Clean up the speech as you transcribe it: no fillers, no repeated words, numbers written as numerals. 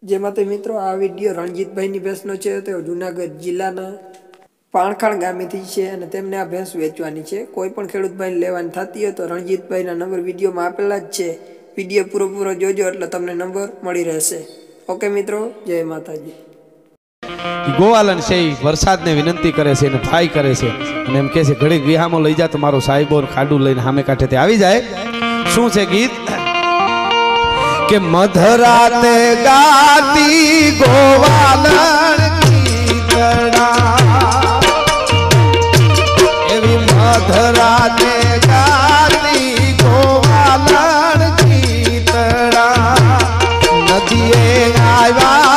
जय माता मित्रों, आ विडियो रणजीत भाई नी भैंस नो छे। तो जूनागढ़ जिल्लाना पाणखाण गामेथी छे अने तेमने आ भैंस वेचवानी छे। कोई पण खेडूत भाई लेवानी थती हो तो रणजीत भाई ना नंबर विडियो में आपेला ज छे। विडियो पूरो जोजो એટલે તમને નંબર મળી રહેશે। ओके मित्रों, जय माताजी। गोवालन से वरसाद ने विनंती करे से ने भाई करे से અને એમ કહે છે ઘડી વિહામો લઈ જા તો મારો સાહેબો ખાડું લઈને સામે કાંઠે તે આવી જાય। શું છે ગીત કે મધરાતે ગાતી ગોવાલણ ગીતડા એવી મધરાતે ગાતી ગોવાલણ ગીતડા નદીએ આવ્યા